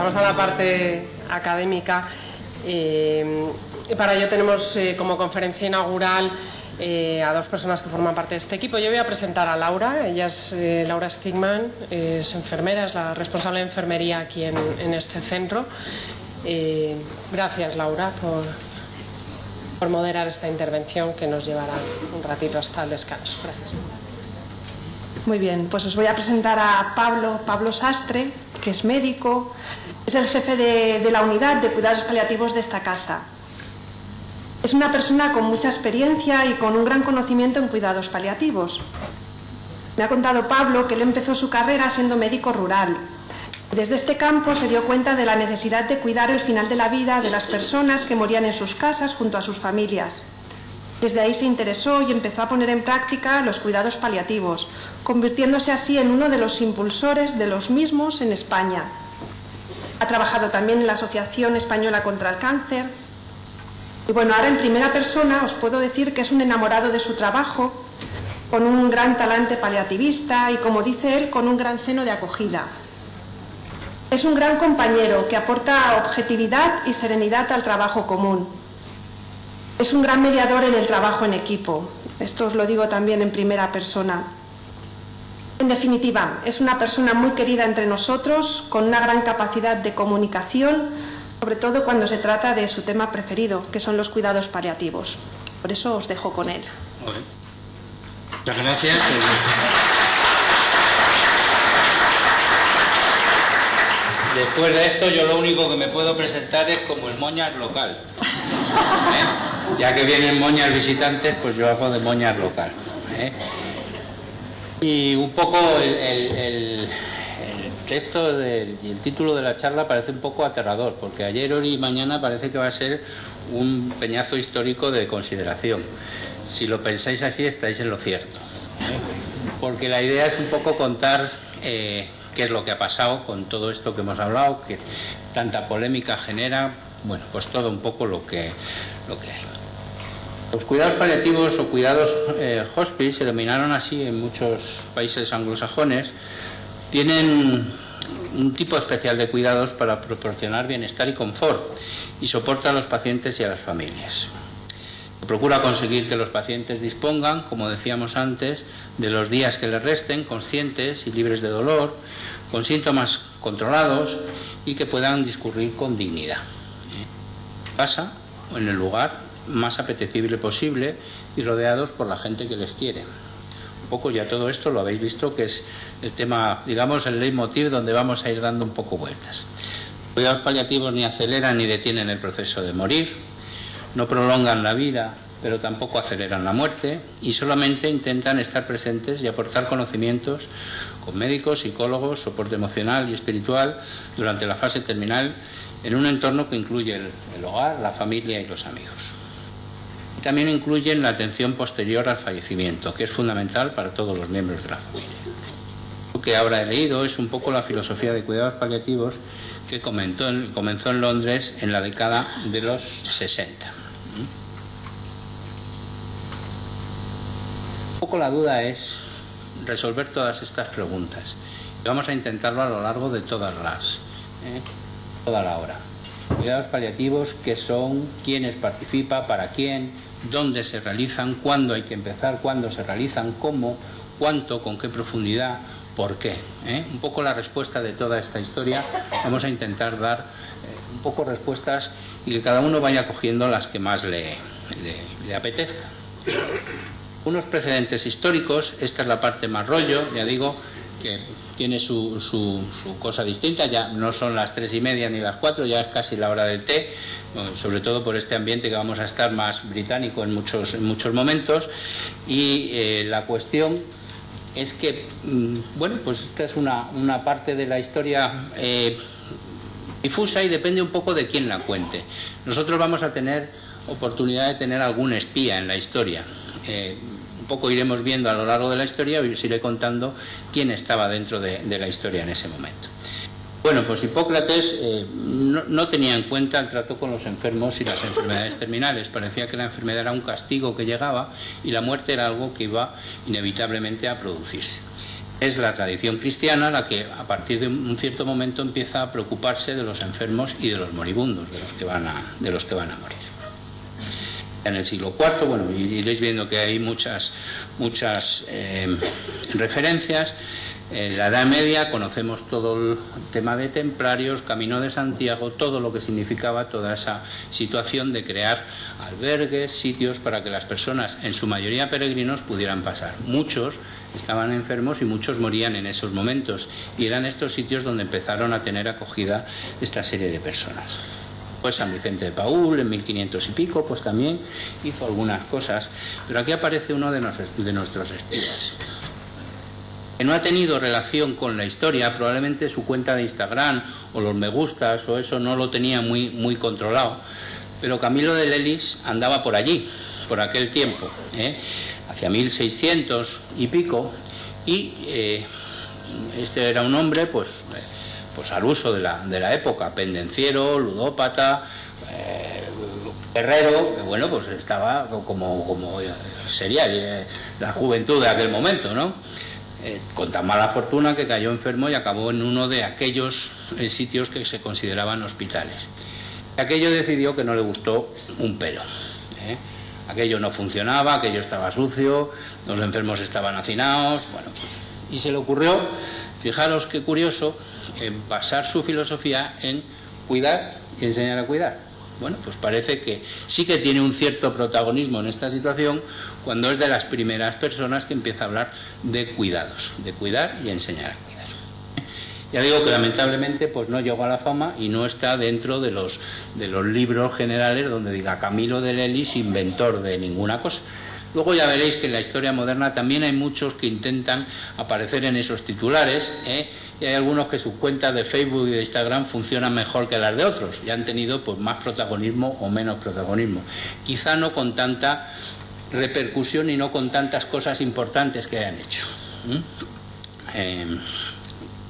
pasamos a la parte académica. Para ello tenemos como conferencia inaugural a dos personas que forman parte de este equipo. Yo voy a presentar a Laura. Ella es Laura Stigman, es enfermera, es la responsable de enfermería aquí en este centro. Gracias, Laura, por moderar esta intervención que nos llevará un ratito hasta el descanso. Gracias. Muy bien, pues os voy a presentar a Pablo Sastre, que es médico, es el jefe de la unidad de cuidados paliativos de esta casa. Es una persona con mucha experiencia y con un gran conocimiento en cuidados paliativos. Me ha contado Pablo que él empezó su carrera siendo médico rural. Desde este campo se dio cuenta de la necesidad de cuidar el final de la vida de las personas que morían en sus casas junto a sus familias. Desde ahí se interesó y empezó a poner en práctica los cuidados paliativos, convirtiéndose así en uno de los impulsores de los mismos en España. Ha trabajado también en la Asociación Española contra el Cáncer. Y bueno, ahora en primera persona os puedo decir que es un enamorado de su trabajo, con un gran talante paliativista y, como dice él, con un gran seno de acogida. Es un gran compañero que aporta objetividad y serenidad al trabajo común. Es un gran mediador en el trabajo en equipo. Esto os lo digo también en primera persona. En definitiva, es una persona muy querida entre nosotros, con una gran capacidad de comunicación, sobre todo cuando se trata de su tema preferido, que son los cuidados paliativos. Por eso os dejo con él. Muchas gracias. Después de esto, yo lo único que me puedo presentar es como el moñas local. Ya que vienen moñas visitantes, pues yo hago de moñas local. Y un poco el texto y el título de la charla parece un poco aterrador, porque ayer, hoy y mañana parece que va a ser un peñazo histórico de consideración. Si lo pensáis así, estáis en lo cierto. Porque la idea es un poco contar qué es lo que ha pasado con todo esto que hemos hablado, que tanta polémica genera, bueno, pues todo un poco lo que hay. Los cuidados paliativos o cuidados hospice se denominaron así en muchos países anglosajones. Tienen un tipo especial de cuidados para proporcionar bienestar y confort y soporta a los pacientes y a las familias. Procura conseguir que los pacientes dispongan, como decíamos antes, de los días que les resten, conscientes y libres de dolor, con síntomas controlados y que puedan discurrir con dignidad. Casa o en el lugar más apetecible posible y rodeados por la gente que les quiere. Un poco ya todo esto lo habéis visto, que es el tema, digamos, el leitmotiv donde vamos a ir dando un poco vueltas. Los cuidados paliativos ni aceleran ni detienen el proceso de morir, no prolongan la vida, pero tampoco aceleran la muerte y solamente intentan estar presentes y aportar conocimientos con médicos, psicólogos, soporte emocional y espiritual durante la fase terminal en un entorno que incluye el hogar, la familia y los amigos. Y también incluyen la atención posterior al fallecimiento, que es fundamental para todos los miembros de la familia. Lo que ahora he leído es un poco la filosofía de cuidados paliativos que comenzó en Londres en la década de los 60. Un poco la duda es resolver todas estas preguntas. Y vamos a intentarlo a lo largo de toda la hora. Cuidados paliativos, ¿qué son? ¿Quiénes participan? ¿Para quién? ¿Dónde se realizan? ¿Cuándo hay que empezar? ¿Cuándo se realizan? ¿Cómo? ¿Cuánto? ¿Con qué profundidad? ¿Por qué? Un poco la respuesta de toda esta historia. Vamos a intentar dar un poco respuestas y que cada uno vaya cogiendo las que más le apetezca. Unos precedentes históricos, esta es la parte más rollo, ya digo, que tiene su cosa distinta, ya no son las 3:30 ni las 4, ya es casi la hora del té, sobre todo por este ambiente que vamos a estar más británico en muchos momentos, y la cuestión es que, bueno, pues esta es una parte de la historia difusa y depende un poco de quién la cuente. Nosotros vamos a tener oportunidad de tener algún espía en la historia. Un poco iremos viendo a lo largo de la historia y os iré contando quién estaba dentro de la historia en ese momento. Bueno, pues Hipócrates no tenía en cuenta el trato con los enfermos y las enfermedades terminales. Parecía que la enfermedad era un castigo que llegaba y la muerte era algo que iba inevitablemente a producirse. Es la tradición cristiana la que a partir de un cierto momento empieza a preocuparse de los enfermos y de los moribundos, de los que van a morir. En el siglo IV, bueno, iréis viendo que hay muchas referencias. En la Edad Media conocemos todo el tema de templarios, Camino de Santiago, todo lo que significaba toda esa situación de crear albergues, sitios para que las personas, en su mayoría peregrinos, pudieran pasar. Muchos estaban enfermos y muchos morían en esos momentos, y eran estos sitios donde empezaron a tener acogida esta serie de personas. Pues San Vicente de Paúl, en 1500 y pico, pues también hizo algunas cosas, pero aquí aparece uno de nuestros espías, que no ha tenido relación con la historia. Probablemente su cuenta de Instagram o los me gustas o eso no lo tenía muy controlado, pero Camilo de Lelis andaba por allí, por aquel tiempo, hacia 1600 y pico, y este era un hombre pues al uso de la época, pendenciero, ludópata, guerrero, que bueno, pues estaba como sería la juventud de aquel momento, ¿no? Con tan mala fortuna que cayó enfermo y acabó en uno de aquellos sitios que se consideraban hospitales. Aquello decidió que no le gustó un pelo, aquello no funcionaba, aquello estaba sucio, los enfermos estaban hacinados, bueno, pues, y se le ocurrió, fijaros qué curioso, en basar su filosofía en cuidar y enseñar a cuidar. Bueno, pues parece que sí que tiene un cierto protagonismo en esta situación cuando es de las primeras personas que empieza a hablar de cuidados, de cuidar y enseñar a cuidar. Ya digo que lamentablemente pues no llegó a la fama y no está dentro de los libros generales donde diga Camilo de Lelis, inventor de ninguna cosa. Luego ya veréis que en la historia moderna también hay muchos que intentan aparecer en esos titulares, y hay algunos que sus cuentas de Facebook y de Instagram funcionan mejor que las de otros y han tenido pues más protagonismo o menos protagonismo. Quizá no con tanta repercusión y no con tantas cosas importantes que hayan hecho.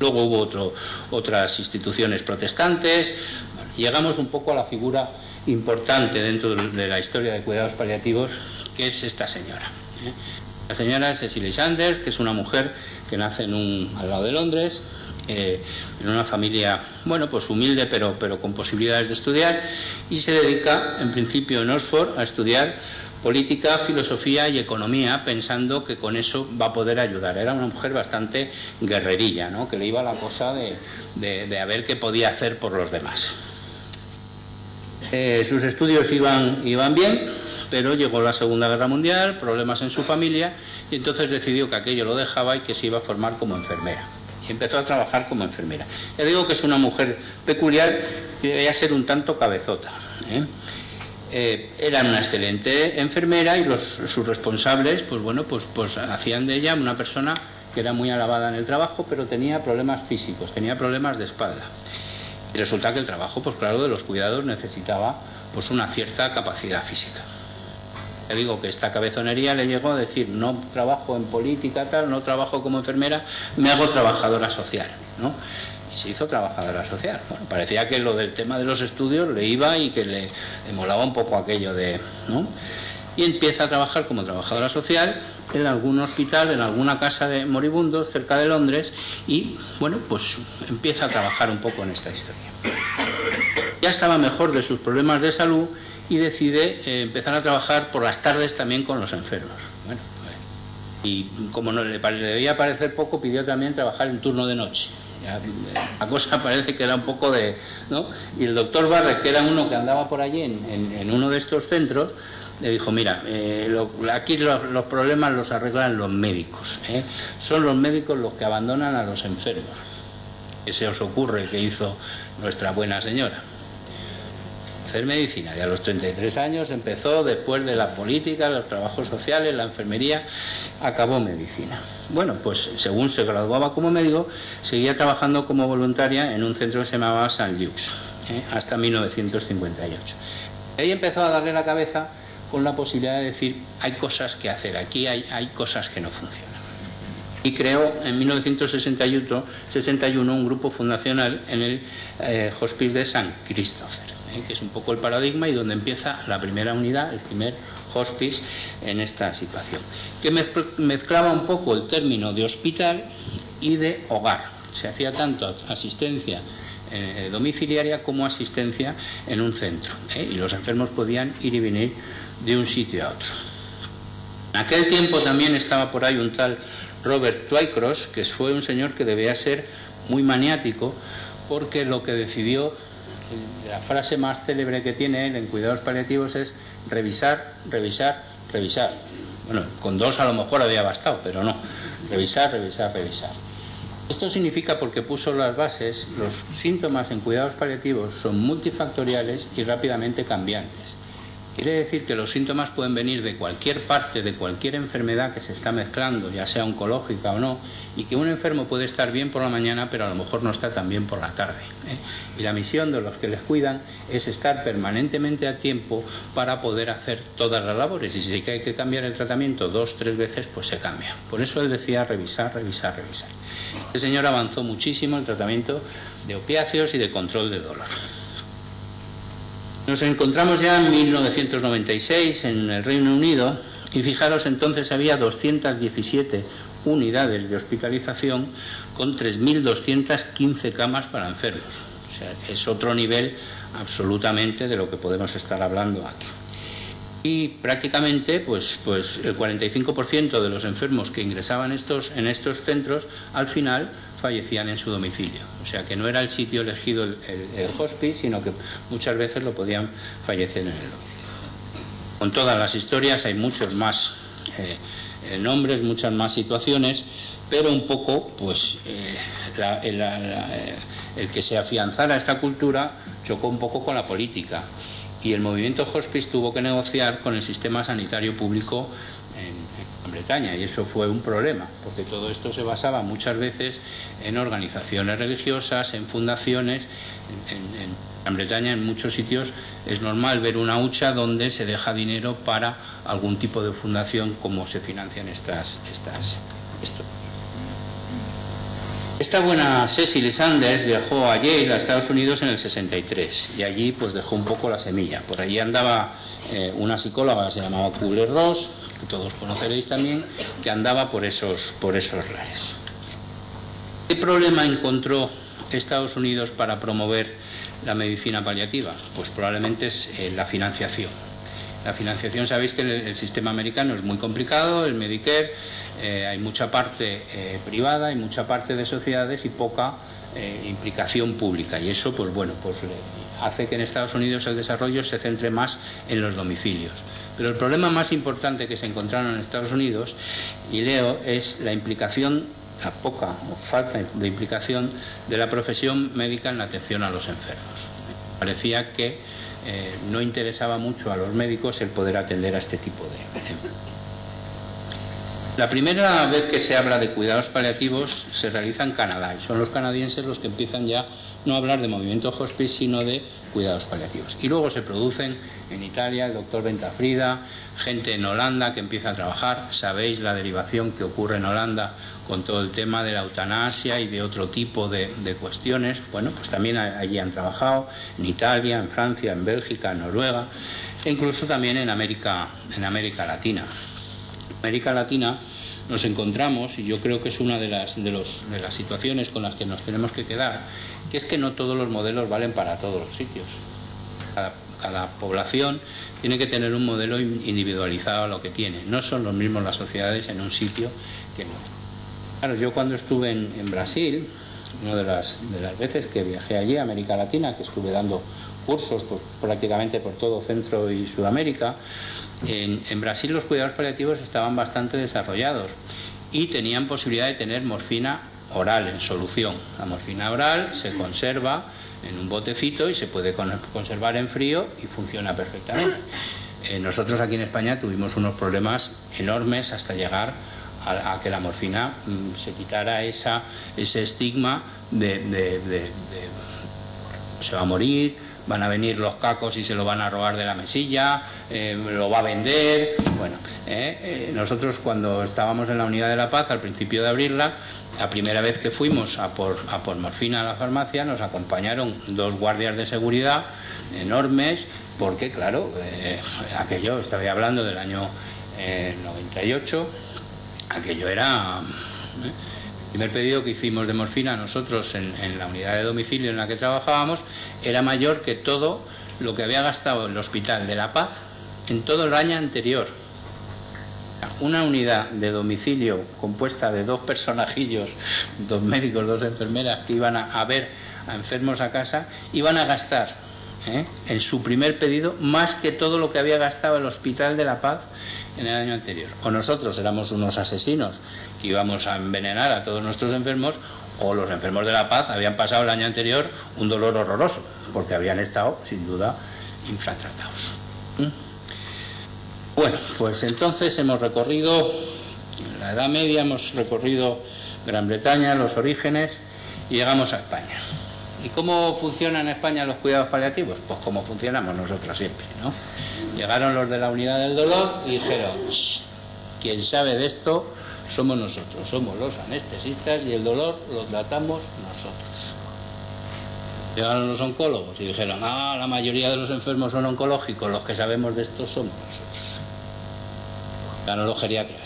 Luego hubo otras instituciones protestantes. Bueno, llegamos un poco a la figura importante dentro de la historia de cuidados paliativos, que es esta señora. La señora Cecily Saunders, que es una mujer que nace al lado de Londres, en una familia, bueno, pues humilde, pero con posibilidades de estudiar, y se dedica, en principio en Oxford, a estudiar política, filosofía y economía, pensando que con eso va a poder ayudar. Era una mujer bastante guerrerilla, ¿no?, que le iba la cosa de a ver qué podía hacer por los demás. Sus estudios iban bien, pero llegó la Segunda Guerra Mundial, problemas en su familia, y entonces decidió que aquello lo dejaba y que se iba a formar como enfermera. Y empezó a trabajar como enfermera. Ya digo que es una mujer peculiar, que debía ser un tanto cabezota. Era una excelente enfermera y sus responsables, pues bueno, pues hacían de ella una persona que era muy alabada en el trabajo, pero tenía problemas físicos, tenía problemas de espalda. Y resulta que el trabajo, pues claro, de los cuidados necesitaba pues una cierta capacidad física. Ya digo que esta cabezonería le llegó a decir: no trabajo en política, tal, no trabajo como enfermera, me hago trabajadora social, ¿no? Y se hizo trabajadora social. Bueno, parecía que lo del tema de los estudios le iba y que le molaba un poco aquello de, ¿no? Y empieza a trabajar como trabajadora social en algún hospital, en alguna casa de moribundos cerca de Londres, y bueno, pues empieza a trabajar un poco en esta historia. Ya estaba mejor de sus problemas de salud y decide empezar a trabajar por las tardes también con los enfermos. Bueno, y como no le debía parecer poco, pidió también trabajar en turno de noche. Ya, la cosa parece que era un poco de, ¿no? Y el doctor Barrett, que era uno que andaba por allí en uno de estos centros, le dijo: mira, aquí los problemas los arreglan los médicos, son los médicos los que abandonan a los enfermos. ¿Qué se os ocurre que hizo nuestra buena señora? Hacer medicina, y a los 33 años empezó, después de la política, los trabajos sociales, la enfermería, acabó medicina. Bueno, pues según se graduaba como médico, seguía trabajando como voluntaria en un centro que se llamaba St. Luke's, hasta 1958. Y ahí empezó a darle la cabeza con la posibilidad de decir: hay cosas que hacer, aquí hay cosas que no funcionan. Y creó en 1961 un grupo fundacional en el Hospice de St. Christopher, que es un poco el paradigma y donde empieza la primera unidad, el primer hospice en esta situación, que mezclaba un poco el término de hospital y de hogar. Se hacía tanto asistencia domiciliaria como asistencia en un centro, y los enfermos podían ir y venir de un sitio a otro. En aquel tiempo también estaba por ahí un tal Robert Twycross, que fue un señor que debía ser muy maniático, porque lo que decidió, la frase más célebre que tiene él en cuidados paliativos es revisar, revisar, revisar. Bueno, con 2 a lo mejor había bastado, pero no, revisar, revisar, revisar. Esto significa, porque puso las bases, los síntomas en cuidados paliativos son multifactoriales y rápidamente cambiantes. Quiere decir que los síntomas pueden venir de cualquier parte, de cualquier enfermedad que se está mezclando, ya sea oncológica o no, y que un enfermo puede estar bien por la mañana, pero a lo mejor no está tan bien por la tarde. Y la misión de los que les cuidan es estar permanentemente a tiempo para poder hacer todas las labores. Y si hay que cambiar el tratamiento 2 o 3 veces, pues se cambia. Por eso él decía revisar, revisar, revisar. Este señor avanzó muchísimo el tratamiento de opiáceos y de control de dolor. Nos encontramos ya en 1996 en el Reino Unido y fijaros, entonces había 217 unidades de hospitalización con 3.215 camas para enfermos. O sea, es otro nivel absolutamente de lo que podemos estar hablando aquí. Y prácticamente pues el 45% de los enfermos que ingresaban en estos centros al final fallecían en su domicilio. O sea que no era el sitio elegido el hospice, sino que muchas veces lo podían fallecer en el domicilio. Con todas las historias hay muchos más nombres, muchas más situaciones, pero un poco pues el que se afianzara esta cultura chocó un poco con la política, y el movimiento hospice tuvo que negociar con el sistema sanitario público en Bretaña, y eso fue un problema, porque todo esto se basaba muchas veces en organizaciones religiosas, en fundaciones. En Gran Bretaña, en muchos sitios, es normal ver una hucha donde se deja dinero para algún tipo de fundación, como se financian esto. Esta buena Cecily Sanders viajó a Yale, a Estados Unidos, en el 63, y allí pues dejó un poco la semilla. Por allí andaba una psicóloga que se llamaba Kubler-Ross, que todos conoceréis también, que andaba por esos lares. ¿Qué problema encontró Estados Unidos para promover la medicina paliativa? Pues probablemente es la financiación. La financiación, sabéis que el sistema americano es muy complicado, el Medicare, hay mucha parte privada, hay mucha parte de sociedades y poca implicación pública, y eso pues bueno, pues hace que en Estados Unidos el desarrollo se centre más en los domicilios. Pero el problema más importante que se encontraron en Estados Unidos, y leo, es la implicación, la poca o falta de implicación de la profesión médica en la atención a los enfermos. Parecía que no interesaba mucho a los médicos el poder atender a este tipo de enfermos. La primera vez que se habla de cuidados paliativos se realiza en Canadá, y son los canadienses los que empiezan ya no a hablar de movimiento hospice, sino de cuidados paliativos. Y luego se producen en Italia, el doctor Ventafrida, gente en Holanda que empieza a trabajar. Sabéis la derivación que ocurre en Holanda con todo el tema de la eutanasia y de otro tipo de cuestiones. Bueno, pues también allí han trabajado, en Italia, en Francia, en Bélgica, en Noruega, e incluso también en América Latina. En América Latina nos encontramos, y yo creo que es una de las situaciones con las que nos tenemos que quedar, que es que no todos los modelos valen para todos los sitios. Cada población tiene que tener un modelo individualizado a lo que tiene. No son los mismos las sociedades en un sitio que en otro. Claro, yo cuando estuve en Brasil, una de las veces que viajé allí a América Latina, que estuve dando cursos pues, prácticamente por todo Centro y Sudamérica, en Brasil los cuidados paliativos estaban bastante desarrollados y tenían posibilidad de tener morfina oral en solución. La morfina oral se conserva en un botecito y se puede conservar en frío y funciona perfectamente. Nosotros aquí en España tuvimos unos problemas enormes hasta llegar a que la morfina se quitara ese estigma de se va a morir, van a venir los cacos y se lo van a robar de la mesilla, lo va a vender. Bueno, nosotros cuando estábamos en la Unidad de la Paz, al principio de abrirla, la primera vez que fuimos a por morfina a la farmacia, nos acompañaron 2 guardias de seguridad enormes, porque claro, aquello, estaba hablando del año 98, aquello era El primer pedido que hicimos de morfina nosotros en la unidad de domicilio en la que trabajábamos era mayor que todo lo que había gastado el Hospital de La Paz en todo el año anterior. Una unidad de domicilio compuesta de 2 personajillos, 2 médicos, 2 enfermeras que iban a ver a enfermos a casa, iban a gastar en su primer pedido más que todo lo que había gastado el Hospital de La Paz en el año anterior. O nosotros éramos unos asesinos que íbamos a envenenar a todos nuestros enfermos, o los enfermos de La Paz habían pasado el año anterior un dolor horroroso, porque habían estado, sin duda, infratratados. Bueno, pues entonces hemos recorrido la Edad Media, hemos recorrido Gran Bretaña, los orígenes, y llegamos a España. ¿Y cómo funcionan en España los cuidados paliativos? Pues como funcionamos nosotros siempre, ¿no? Llegaron los de la unidad del dolor y dijeron, quien sabe de esto somos nosotros, somos los anestesistas y el dolor lo tratamos nosotros. Llegaron los oncólogos y dijeron, la mayoría de los enfermos son oncológicos, los que sabemos de esto somos nosotros. Llegaron los geriatras,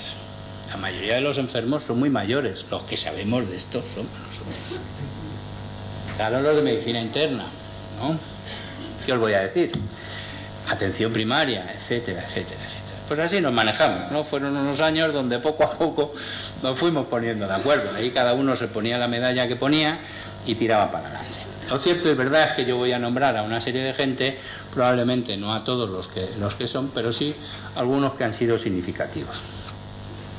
la mayoría de los enfermos son muy mayores, los que sabemos de esto somos nosotros. Llegaron los de medicina interna, ¿no? ¿Qué os voy a decir? Atención primaria, etcétera, etcétera, etcétera. Pues así nos manejamos, ¿no? Fueron unos años donde poco a poco nos fuimos poniendo de acuerdo. Ahí cada uno se ponía la medalla que ponía y tiraba para adelante. Lo cierto y verdad es que yo voy a nombrar a una serie de gente, probablemente no a todos los que son, pero sí algunos que han sido significativos.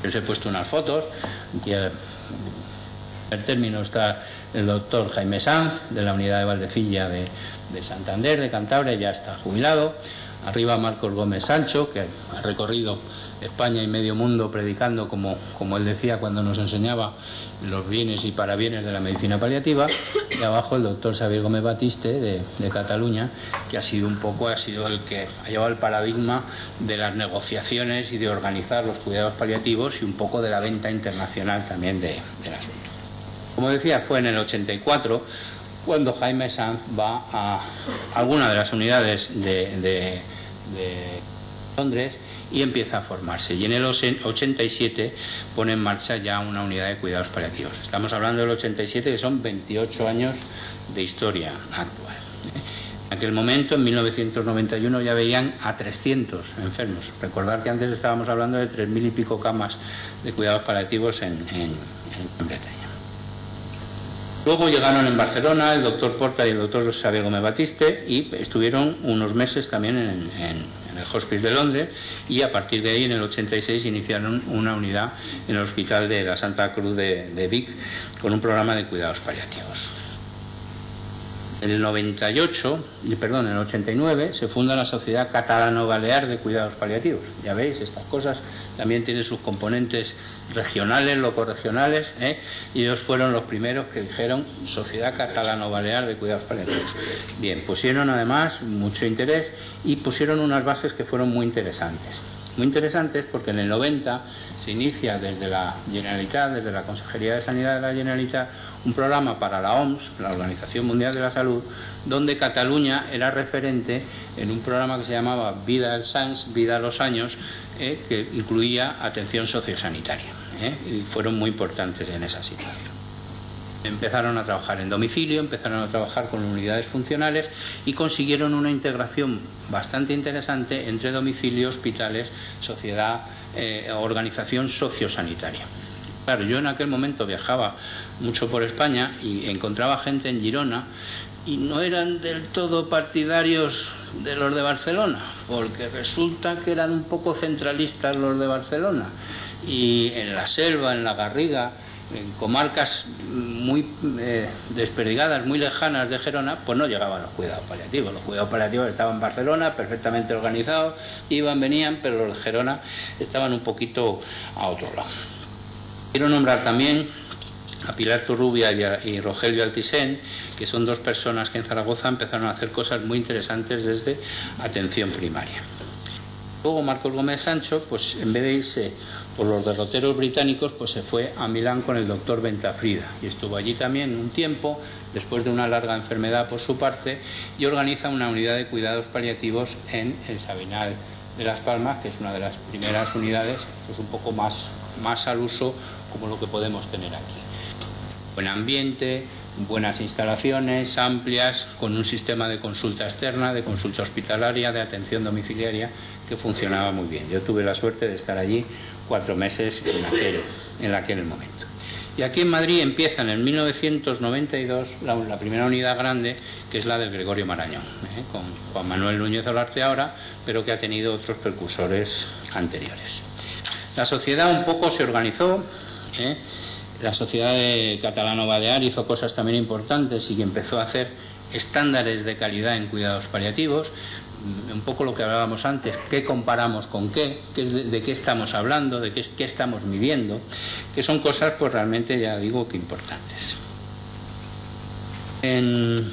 Yo os he puesto unas fotos, aquí en el término está el doctor Jaime Sanz, de la unidad de Valdecilla de Santander, de Cantabria, ya está jubilado. Arriba Marcos Gómez Sancho, que ha recorrido España y medio mundo predicando, como él decía cuando nos enseñaba los bienes y parabienes de la medicina paliativa. Y abajo el doctor Xavier Gómez Batiste, de Cataluña, que ha sido el que ha llevado el paradigma de las negociaciones y de organizar los cuidados paliativos y un poco de la venta internacional también del asunto. Como decía, fue en el 84 cuando Jaime Sanz va a alguna de las unidades de Londres y empieza a formarse. Y en el 87 pone en marcha ya una unidad de cuidados paliativos. Estamos hablando del 87, que son 28 años de historia actual. En aquel momento, en 1991, ya veían a 300 enfermos. Recordar que antes estábamos hablando de 3.000 y pico camas de cuidados paliativos en Bretaña. Luego llegaron en Barcelona el doctor Porta y el doctor Xavier Gómez Batiste y estuvieron unos meses también en el Hospice de Londres, y a partir de ahí en el 86 iniciaron una unidad en el Hospital de la Santa Cruz de Vic con un programa de cuidados paliativos. En el 89 se funda la Sociedad Catalano-Balear de Cuidados Paliativos. Ya veis, estas cosas también tienen sus componentes regionales, locorregionales, y ellos fueron los primeros que dijeron Sociedad Catalano-Balear de Cuidados Paliativos. Bien, pusieron además mucho interés y pusieron unas bases que fueron muy interesantes. Muy interesantes porque en el 90 se inicia desde la Generalitat, desde la Consejería de Sanidad de la Generalitat, un programa para la OMS, la Organización Mundial de la Salud, donde Cataluña era referente en un programa que se llamaba Vida als Anys, Vida a los Años, que incluía atención sociosanitaria, y fueron muy importantes en esa situación. Empezaron a trabajar en domicilio, empezaron a trabajar con unidades funcionales y consiguieron una integración bastante interesante entre domicilio, hospitales, sociedad, organización sociosanitaria. Claro, yo en aquel momento viajaba mucho por España y encontraba gente en Girona y no eran del todo partidarios de los de Barcelona, porque resulta que eran un poco centralistas los de Barcelona, y en la Selva, en la Garriga, en comarcas muy desperdigadas, muy lejanas de Gerona, pues no llegaban los cuidados paliativos. Los cuidados paliativos estaban en Barcelona, perfectamente organizados, iban, venían, pero los de Gerona estaban un poquito a otro lado. Quiero nombrar también a Pilar Turrubia y Rogelio Altisent, que son dos personas que en Zaragoza empezaron a hacer cosas muy interesantes desde atención primaria. Luego Marcos Gómez Sancho, pues en vez de irse por los derroteros británicos, pues se fue a Milán con el doctor Ventafrida y estuvo allí también un tiempo, después de una larga enfermedad por su parte, y organiza una unidad de cuidados paliativos en el Sabinal de Las Palmas, que es una de las primeras unidades, pues un poco más al uso como lo que podemos tener aquí. buen ambiente, buenas instalaciones, amplias, con un sistema de consulta externa, de consulta hospitalaria, de atención domiciliaria, que funcionaba muy bien. Yo tuve la suerte de estar allí 4 meses en aquel momento. Y aquí en Madrid empieza en el 1992 la primera unidad grande, que es la del Gregorio Marañón, con Juan Manuel Núñez Olarte ahora, pero que ha tenido otros precursores anteriores. La sociedad un poco se organizó, la sociedad de Catalano-Balear hizo cosas también importantes y que empezó a hacer estándares de calidad en cuidados paliativos, un poco lo que hablábamos antes, qué comparamos con qué, de qué estamos hablando, de qué estamos midiendo, que son cosas pues realmente, ya digo, que importantes. En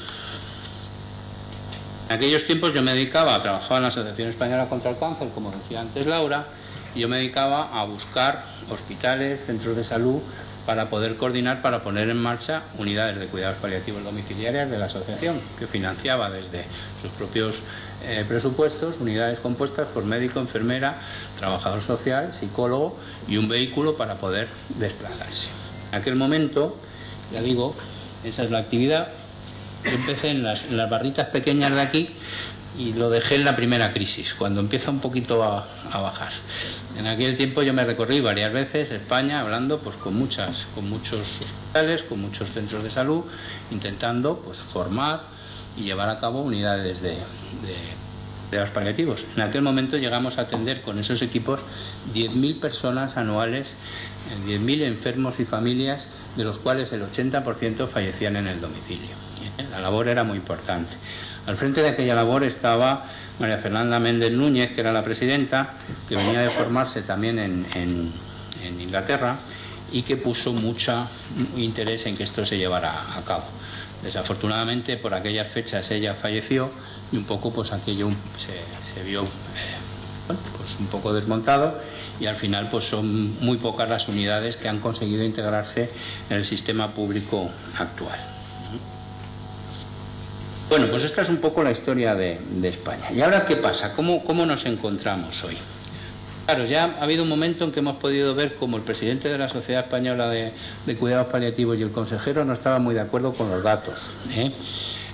aquellos tiempos yo me dedicaba, trabajaba en la Asociación Española contra el Cáncer, como decía antes Laura, y yo me dedicaba a buscar hospitales, centros de salud, para poder coordinar, para poner en marcha unidades de cuidados paliativos domiciliarias de la asociación, que financiaba desde sus propios presupuestos, unidades compuestas por médico, enfermera, trabajador social, psicólogo y un vehículo para poder desplazarse. En aquel momento, ya digo, esa es la actividad. Yo empecé en las barritas pequeñas de aquí y lo dejé en la primera crisis, cuando empieza un poquito a bajar. En aquel tiempo yo me recorrí varias veces España hablando pues con muchos hospitales, con muchos centros de salud, intentando pues formar y llevar a cabo unidades de cuidados paliativos. En aquel momento llegamos a atender con esos equipos 10.000 personas anuales, 10.000 enfermos y familias, de los cuales el 80% fallecían en el domicilio. La labor era muy importante. Al frente de aquella labor estaba María Fernanda Méndez Núñez, que era la presidenta, que venía de formarse también en Inglaterra y que puso mucho interés en que esto se llevara a cabo. Desafortunadamente, por aquellas fechas ella falleció y un poco pues aquello se vio pues un poco desmontado, y al final pues son muy pocas las unidades que han conseguido integrarse en el sistema público actual. Bueno, pues esta es un poco la historia de España. ¿Y ahora qué pasa? ¿Cómo nos encontramos hoy? Claro, ya ha habido un momento en que hemos podido ver cómo el presidente de la Sociedad Española de Cuidados Paliativos y el consejero no estaban muy de acuerdo con los datos.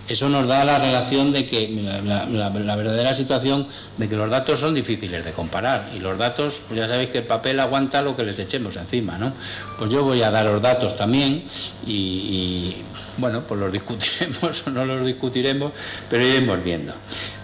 Eso nos da la relación de que la verdadera situación de que los datos son difíciles de comparar, y los datos, pues ya sabéis que el papel aguanta lo que les echemos encima, ¿no? Pues yo voy a daros datos también y bueno, pues los discutiremos o no los discutiremos, pero iremos viendo.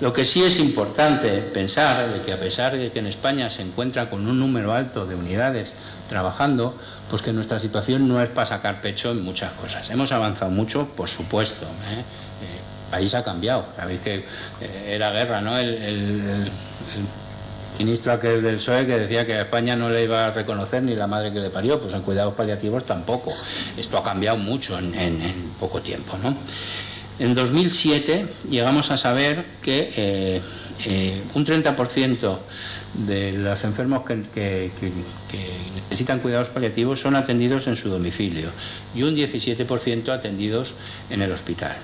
Lo que sí es importante pensar de que, a pesar de que en España se encuentra con un número alto de unidades trabajando, pues que nuestra situación no es para sacar pecho en muchas cosas. Hemos avanzado mucho, por supuesto, el país ha cambiado. Sabéis que era guerra, ¿no? El ministro aquel del PSOE que decía que a España no le iba a reconocer ni la madre que le parió, pues en cuidados paliativos tampoco. Esto ha cambiado mucho en poco tiempo, ¿no? En 2007 llegamos a saber que un 30% de los enfermos que necesitan cuidados paliativos son atendidos en su domicilio y un 17% atendidos en el hospital.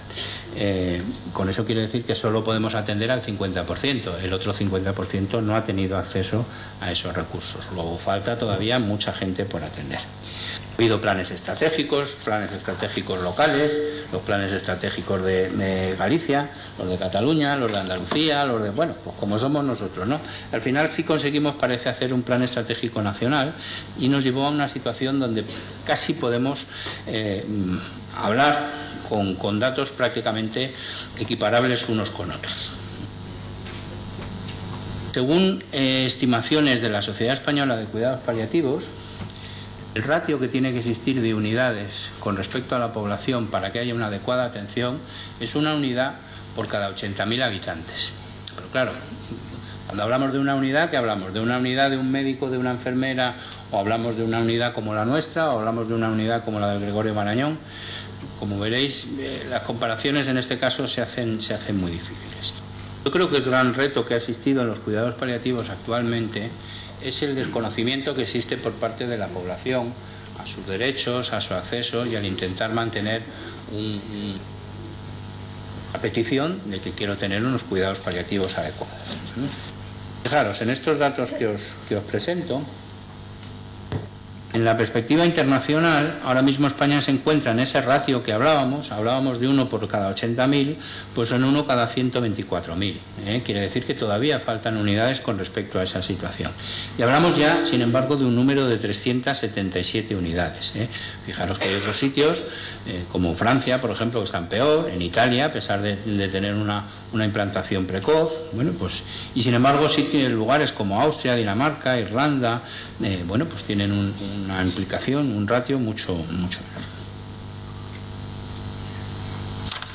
Con eso quiere decir que solo podemos atender al 50%, el otro 50% no ha tenido acceso a esos recursos. Luego falta todavía mucha gente por atender. Ha habido planes estratégicos locales, los planes estratégicos de Galicia, los de Cataluña, los de Andalucía, los de, bueno, pues como somos nosotros, ¿no? Al final sí conseguimos, parece, hacer un plan estratégico nacional, y nos llevó a una situación donde casi podemos hablar con datos prácticamente equiparables unos con otros. Según estimaciones de la Sociedad Española de Cuidados Paliativos, el ratio que tiene que existir de unidades con respecto a la población para que haya una adecuada atención es una unidad por cada 80.000 habitantes. Pero claro, cuando hablamos de una unidad, ¿qué hablamos? ¿De una unidad de un médico, de una enfermera, o hablamos de una unidad como la nuestra, o hablamos de una unidad como la del Gregorio Marañón? Como veréis, las comparaciones en este caso se hacen muy difíciles. Yo creo que el gran reto que ha existido en los cuidados paliativos actualmente es el desconocimiento que existe por parte de la población a sus derechos, a su acceso, y al intentar mantener la petición de que quiero tener unos cuidados paliativos adecuados. Fijaros, en estos datos que os presento, En la perspectiva internacional, ahora mismo España se encuentra en ese ratio que hablábamos de 1 por cada 80.000, pues en 1 cada 124.000. Quiere decir que todavía faltan unidades con respecto a esa situación. Y hablamos ya, sin embargo, de un número de 377 unidades. Fijaros que hay otros sitios, como Francia, por ejemplo, que están peor, en Italia, a pesar de tener una implantación precoz, bueno, pues, y sin embargo sí tienen lugares como Austria, Dinamarca, Irlanda, bueno, pues tienen una implicación, un ratio mucho menor.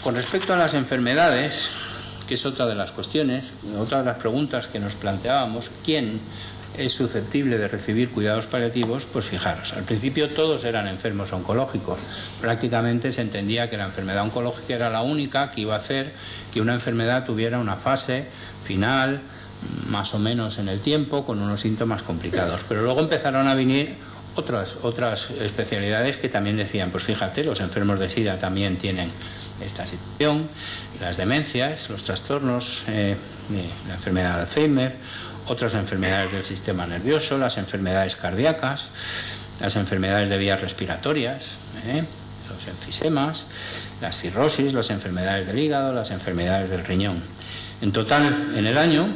Con respecto a las enfermedades, que es otra de las cuestiones, otra de las preguntas que nos planteábamos, ¿quién es susceptible de recibir cuidados paliativos? Pues fijaros, al principio todos eran enfermos oncológicos. Prácticamente se entendía que la enfermedad oncológica era la única que iba a hacer que una enfermedad tuviera una fase final, más o menos en el tiempo, con unos síntomas complicados. Pero luego empezaron a venir otras especialidades que también decían, pues fíjate, los enfermos de SIDA también tienen esta situación, las demencias, los trastornos, la enfermedad de Alzheimer, otras enfermedades del sistema nervioso, las enfermedades cardíacas, las enfermedades de vías respiratorias, los enfisemas, las cirrosis, las enfermedades del hígado, las enfermedades del riñón. En total, en el año,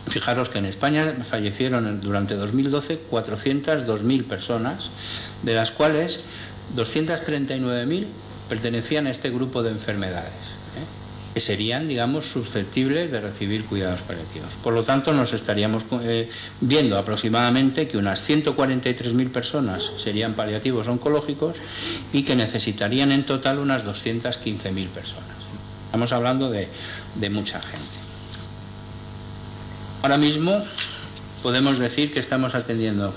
fijaros que en España fallecieron durante 2012 402.000 personas, de las cuales 239.000 pertenecían a este grupo de enfermedades, que serían, digamos, susceptibles de recibir cuidados paliativos. Por lo tanto, nos estaríamos viendo aproximadamente que unas 143.000 personas serían paliativos oncológicos y que necesitarían en total unas 215.000 personas. Estamos hablando de mucha gente. Ahora mismo podemos decir que estamos atendiendo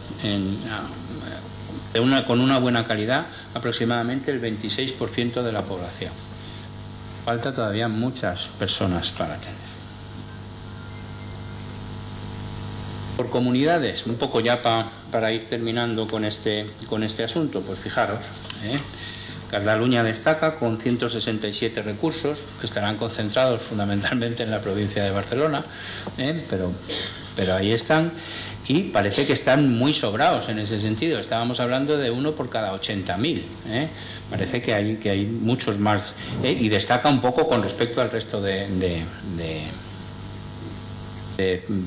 con una buena calidad aproximadamente el 26% de la población. Falta todavía muchas personas para atender. Por comunidades, un poco ya para ir terminando con este asunto, pues fijaros, Cataluña destaca con 167 recursos que estarán concentrados fundamentalmente en la provincia de Barcelona, pero ahí están. Y parece que están muy sobrados en ese sentido. Estábamos hablando de 1 por cada 80.000. Parece que hay muchos más. Y destaca un poco con respecto al resto de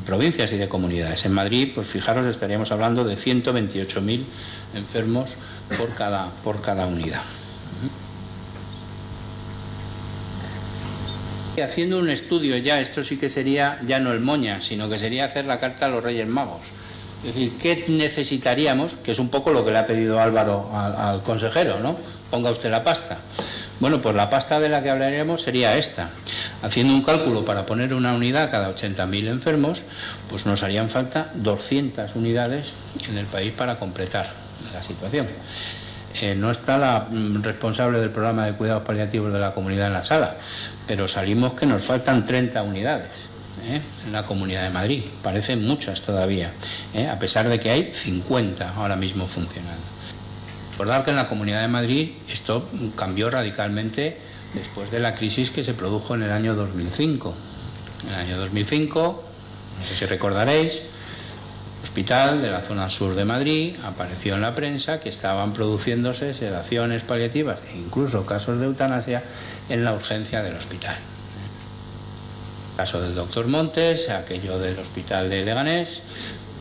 provincias y de comunidades. En Madrid, pues fijaros, estaríamos hablando de 128.000 enfermos por cada unidad. Haciendo un estudio ya, esto sí que sería ya no el Moña, sino que sería hacer la carta a los Reyes Magos. Es decir, ¿qué necesitaríamos? Que es un poco lo que le ha pedido Álvaro al consejero, ¿no? Ponga usted la pasta. Bueno, pues la pasta de la que hablaríamos sería esta. Haciendo un cálculo para poner una unidad cada 80.000 enfermos, pues nos harían falta 200 unidades en el país para completar la situación. No está la responsable del programa de cuidados paliativos de la comunidad en la sala, pero salimos que nos faltan 30 unidades en la Comunidad de Madrid. Parecen muchas todavía, a pesar de que hay 50 ahora mismo funcionando. Recordad que en la Comunidad de Madrid esto cambió radicalmente después de la crisis que se produjo en el año 2005. En el año 2005, no sé si recordaréis, hospital de la zona sur de Madrid, apareció en la prensa que estaban produciéndose sedaciones paliativas e incluso casos de eutanasia en la urgencia del hospital. El caso del doctor Montes, aquello del hospital de Leganés,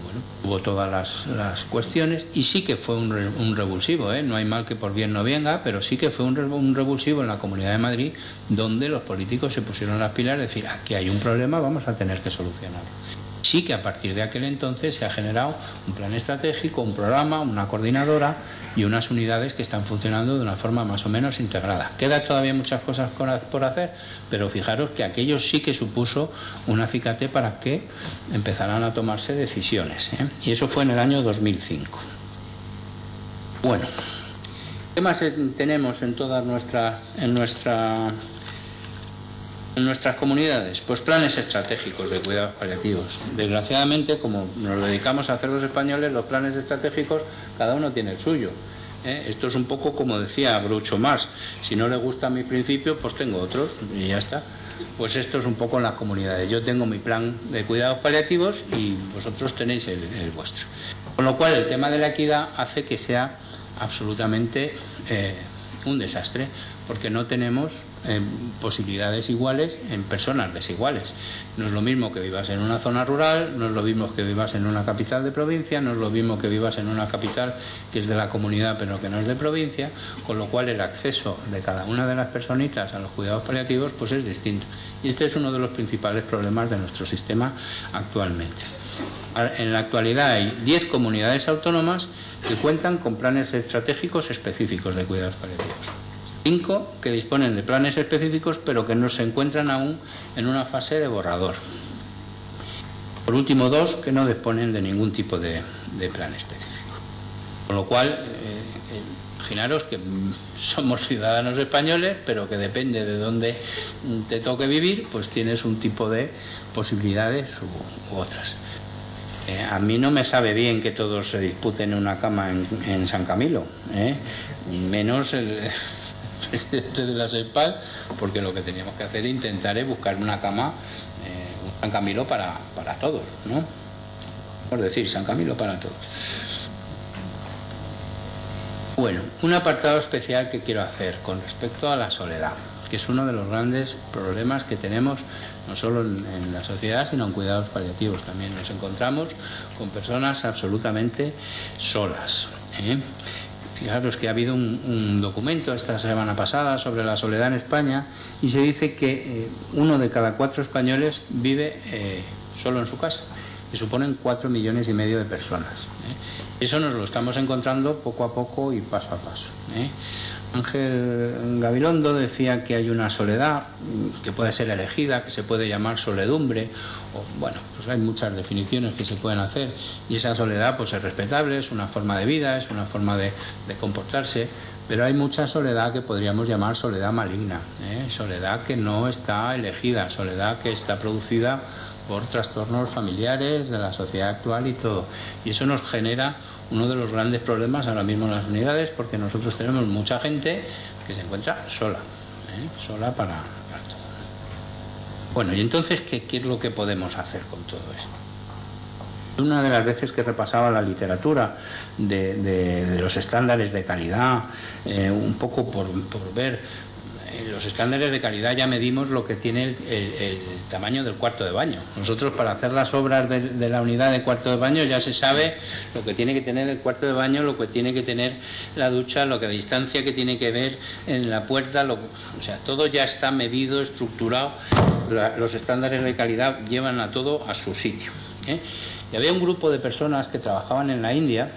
bueno, hubo todas las cuestiones y sí que fue un revulsivo, no hay mal que por bien no venga, pero sí que fue un revulsivo en la Comunidad de Madrid, donde los políticos se pusieron las pilas y decir, aquí hay un problema, vamos a tener que solucionarlo. Sí que a partir de aquel entonces se ha generado un plan estratégico, un programa, una coordinadora y unas unidades que están funcionando de una forma más o menos integrada. Quedan todavía muchas cosas por hacer, pero fijaros que aquello sí que supuso un acicate para que empezaran a tomarse decisiones. Y eso fue en el año 2005. Bueno, ¿qué más tenemos en todas nuestras comunidades? Pues planes estratégicos de cuidados paliativos. Desgraciadamente, como nos dedicamos a hacer los españoles, los planes estratégicos, cada uno tiene el suyo. Esto es un poco como decía Groucho Marx, si no le gusta mi principio, pues tengo otros y ya está. Pues esto es un poco en las comunidades. Yo tengo mi plan de cuidados paliativos y vosotros tenéis el vuestro. Con lo cual el tema de la equidad hace que sea absolutamente un desastre, porque no tenemos posibilidades iguales en personas desiguales. No es lo mismo que vivas en una zona rural, no es lo mismo que vivas en una capital de provincia, no es lo mismo que vivas en una capital que es de la comunidad pero que no es de provincia, con lo cual el acceso de cada una de las personitas a los cuidados paliativos pues es distinto. Y este es uno de los principales problemas de nuestro sistema actualmente. En la actualidad hay 10 comunidades autónomas que cuentan con planes estratégicos específicos de cuidados paliativos. 5 que disponen de planes específicos pero que no se encuentran aún en una fase de borrador. Por último, 2 que no disponen de ningún tipo de plan específico. Con lo cual, imaginaros que somos ciudadanos españoles, pero que depende de dónde te toque vivir, pues tienes un tipo de posibilidades u otras. A mí no me sabe bien que todos se disputen una cama en San Camilo, menos el presidente de la SEPAL, porque lo que teníamos que hacer es intentar buscar una cama, un San Camilo para todos, ¿no? Por decir, San Camilo para todos. Bueno, un apartado especial que quiero hacer con respecto a la soledad, que es uno de los grandes problemas que tenemos no solo en la sociedad, sino en cuidados paliativos. También nos encontramos con personas absolutamente solas. Fijaros que ha habido un documento esta semana pasada sobre la soledad en España y se dice que 1 de cada 4 españoles vive solo en su casa, que suponen 4,5 millones de personas. Eso nos lo estamos encontrando poco a poco y paso a paso. Ángel Gabilondo decía que hay una soledad que puede ser elegida, que se puede llamar soledumbre, o bueno, pues hay muchas definiciones que se pueden hacer, y esa soledad pues es respetable, es una forma de vida, es una forma de comportarse, pero hay mucha soledad que podríamos llamar soledad maligna, soledad que no está elegida, soledad que está producida por trastornos familiares de la sociedad actual y todo, y eso nos genera uno de los grandes problemas ahora mismo en las unidades, porque nosotros tenemos mucha gente que se encuentra sola, sola para todo. Bueno, y entonces, ¿qué es lo que podemos hacer con todo esto? Una de las veces que repasaba la literatura de los estándares de calidad, un poco por ver, los estándares de calidad ya medimos lo que tiene el tamaño del cuarto de baño. Nosotros, para hacer las obras de la unidad de cuarto de baño, ya se sabe lo que tiene que tener el cuarto de baño, lo que tiene que tener la ducha, lo que distancia que tiene que ver en la puerta, o sea, todo ya está medido, estructurado. Los estándares de calidad llevan a todo a su sitio. Y había un grupo de personas que trabajaban en la India,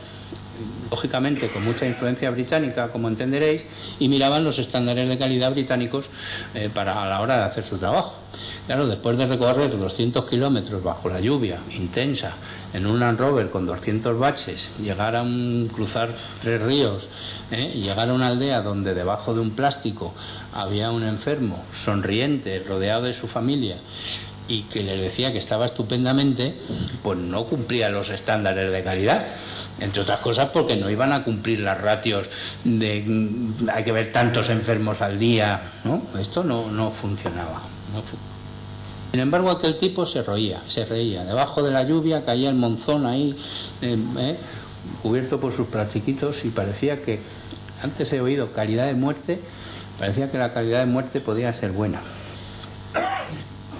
lógicamente con mucha influencia británica, como entenderéis, y miraban los estándares de calidad británicos a la hora de hacer su trabajo. Claro, después de recorrer 200 kilómetros bajo la lluvia intensa, en un Land Rover con 200 baches, llegar a cruzar 3 ríos, y llegar a una aldea donde debajo de un plástico había un enfermo sonriente, rodeado de su familia, y que le decía que estaba estupendamente, pues no cumplía los estándares de calidad, entre otras cosas porque no iban a cumplir las ratios de hay que ver tantos enfermos al día, ¿no? Esto no funcionaba. Sin embargo, aquel tipo se reía, debajo de la lluvia caía el monzón ahí, cubierto por sus plastiquitos, y parecía que, antes he oído calidad de muerte, parecía que la calidad de muerte podía ser buena.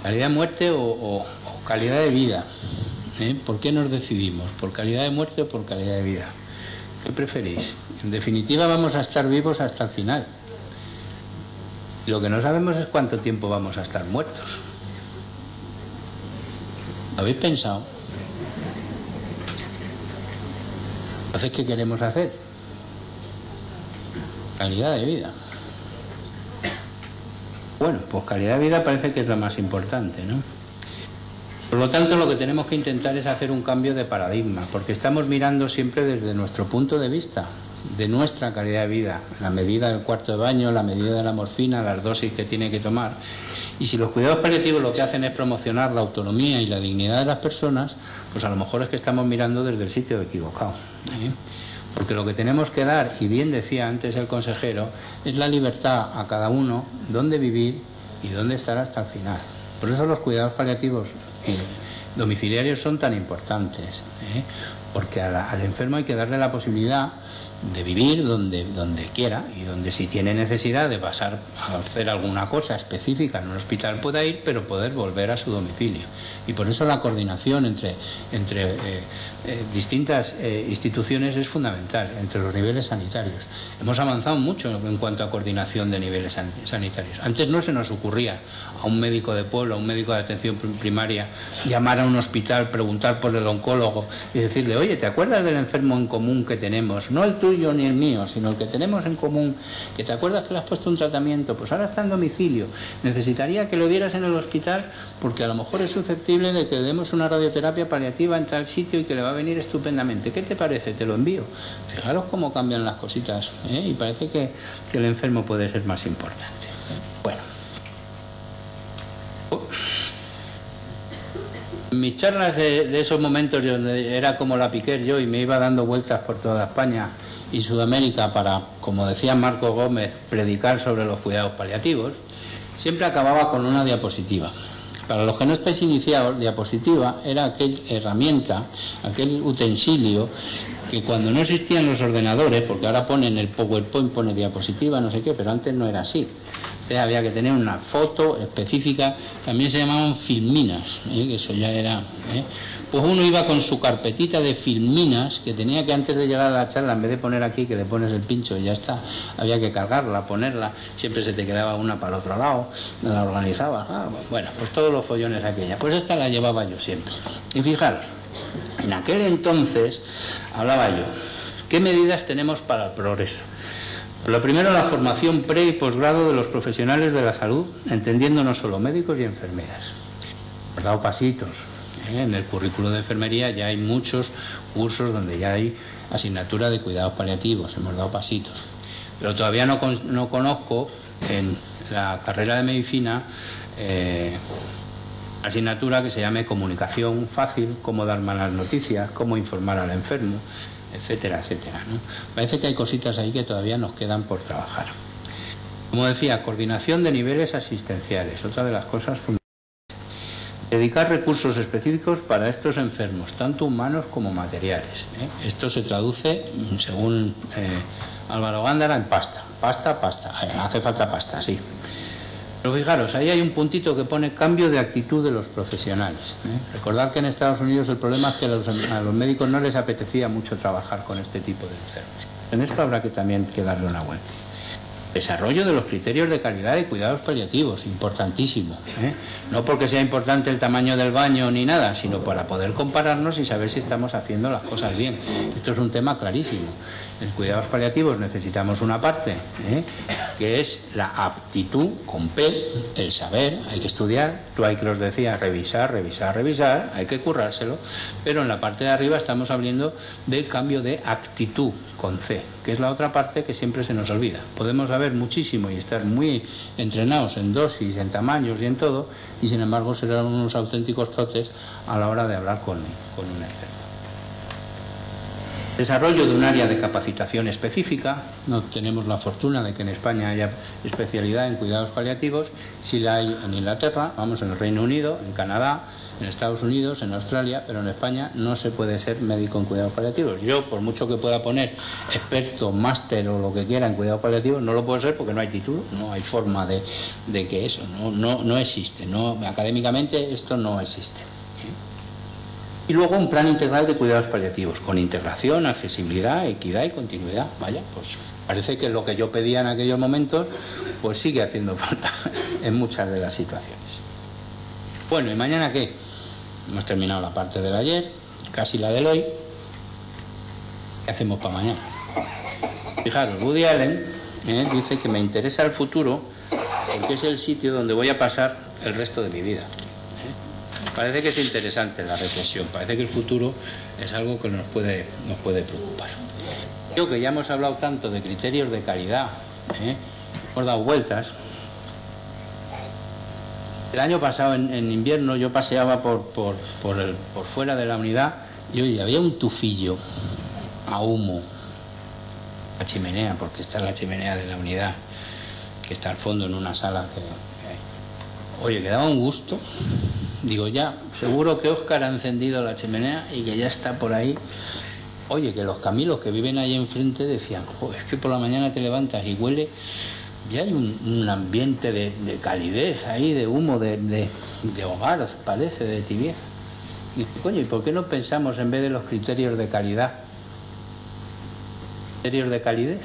Calidad de muerte o calidad de vida. ¿Por qué nos decidimos? ¿Por calidad de muerte o por calidad de vida? ¿Qué preferís? En definitiva, vamos a estar vivos hasta el final. Lo que no sabemos es cuánto tiempo vamos a estar muertos. ¿Lo habéis pensado? Entonces, ¿qué queremos hacer? Calidad de vida. Bueno, pues calidad de vida parece que es lo más importante, ¿no? Por lo tanto, lo que tenemos que intentar es hacer un cambio de paradigma, porque estamos mirando siempre desde nuestro punto de vista, de nuestra calidad de vida, la medida del cuarto de baño, la medida de la morfina, las dosis que tiene que tomar. Y si los cuidados paliativos lo que hacen es promocionar la autonomía y la dignidad de las personas, pues a lo mejor es que estamos mirando desde el sitio equivocado, Porque lo que tenemos que dar, y bien decía antes el consejero, es la libertad a cada uno dónde vivir y dónde estar hasta el final. Por eso los cuidados paliativos domiciliarios son tan importantes, porque al enfermo hay que darle la posibilidad de vivir donde quiera, y donde, si tiene necesidad de pasar a hacer alguna cosa específica en un hospital, pueda ir, pero poder volver a su domicilio. Y por eso la coordinación entre distintas instituciones es fundamental, entre los niveles sanitarios. Hemos avanzado mucho en cuanto a coordinación de niveles sanitarios. Antes no se nos ocurría a un médico de pueblo, a un médico de atención primaria, llamar a un hospital, preguntar por el oncólogo y decirle: oye, ¿te acuerdas del enfermo en común que tenemos? No el tuyo ni el mío, sino el que tenemos en común, que te acuerdas que le has puesto un tratamiento, pues ahora está en domicilio, necesitaría que lo dieras en el hospital, porque a lo mejor es susceptible de que le demos una radioterapia paliativa en tal sitio y que le va a venir estupendamente. ¿Qué te parece? Te lo envío. Fijaros cómo cambian las cositas, ¿eh? Y parece que el enfermo puede ser más importante. Bueno, en mis charlas de esos momentos, donde era como la Piquer yo y me iba dando vueltas por toda España y Sudamérica para, como decía Marcos Gómez, predicar sobre los cuidados paliativos, siempre acababa con una diapositiva. Para los que no estáis iniciados, diapositiva era aquella herramienta, aquel utensilio que cuando no existían los ordenadores, porque ahora ponen el PowerPoint, pone diapositiva, no sé qué, pero antes no era así. Había que tener una foto específica, también se llamaban filminas, que eso ya era... Pues uno iba con su carpetita de filminas, que tenía que, antes de llegar a la charla, en vez de poner aquí, que le pones el pincho y ya está, había que cargarla, ponerla, siempre se te quedaba una para el otro lado, la organizabas, bueno, pues todos los follones aquella. Pues esta la llevaba yo siempre. Y fijaros, en aquel entonces hablaba yo, ¿qué medidas tenemos para el progreso? Lo primero, la formación pre y posgrado de los profesionales de la salud, entendiendo no solo médicos y enfermeras. Hemos dado pasitos. En el currículo de enfermería ya hay muchos cursos donde ya hay asignatura de cuidados paliativos, hemos dado pasitos. Pero todavía no conozco en la carrera de medicina asignatura que se llame comunicación fácil, cómo dar malas noticias, cómo informar al enfermo, etcétera, etcétera, ¿no? Parece que hay cositas ahí que todavía nos quedan por trabajar. Como decía, coordinación de niveles asistenciales, otra de las cosas fundamentales. Dedicar recursos específicos para estos enfermos, tanto humanos como materiales. Esto se traduce, según Álvaro Gándara, en pasta. Pasta. Hace falta pasta, sí. Pero fijaros, ahí hay un puntito que pone cambio de actitud de los profesionales. Recordad que en Estados Unidos el problema es que a los médicos no les apetecía mucho trabajar con este tipo de enfermos. En esto habrá que también darle una vuelta. Desarrollo de los criterios de calidad de cuidados paliativos, importantísimo, no porque sea importante el tamaño del baño ni nada, sino para poder compararnos y saber si estamos haciendo las cosas bien. Esto es un tema clarísimo. En cuidados paliativos necesitamos una parte, que es la aptitud con P, el saber, hay que estudiar, tú ahí que os decía, revisar, hay que currárselo, pero en la parte de arriba estamos hablando del cambio de actitud con C, que es la otra parte que siempre se nos olvida. Podemos saber muchísimo y estar muy entrenados en dosis, en tamaños y en todo, y sin embargo serán unos auténticos zotes a la hora de hablar con un enfermo. Desarrollo de un área de capacitación específica. No tenemos la fortuna de que en España haya especialidad en cuidados paliativos. Sí la hay en Inglaterra, vamos, en el Reino Unido, en Canadá, en Estados Unidos, en Australia, pero en España no se puede ser médico en cuidados paliativos. Yo, por mucho que pueda poner experto, máster o lo que quiera en cuidados paliativos, no lo puedo ser porque no hay título, no hay forma de que eso, no existe, académicamente esto no existe. Y luego un plan integral de cuidados paliativos, con integración, accesibilidad, equidad y continuidad. Vaya, pues parece que lo que yo pedía en aquellos momentos, pues sigue haciendo falta en muchas de las situaciones. Bueno, ¿y mañana qué? Hemos terminado la parte del ayer, casi la del hoy. ¿Qué hacemos para mañana? Fijaros, Woody Allen dice que me interesa el futuro porque es el sitio donde voy a pasar el resto de mi vida. Parece que es interesante la reflexión, parece que el futuro es algo que nos puede preocupar. Creo que ya hemos hablado tanto de criterios de calidad, hemos dado vueltas. El año pasado, en invierno, yo paseaba por fuera de la unidad y había un tufillo a humo, la chimenea, porque está la chimenea de la unidad, que está al fondo en una sala que hay. Oye, que daba un gusto. Digo, ya, seguro que Óscar ha encendido la chimenea y que ya está por ahí. Oye, que los Camilos que viven ahí enfrente decían, joder, es que por la mañana te levantas y huele, y hay un ambiente de calidez ahí, de humo, de hogar, parece, de tibieza. Y coño, ¿y por qué no pensamos en vez de los criterios de calidad? ¿Criterios de calidez?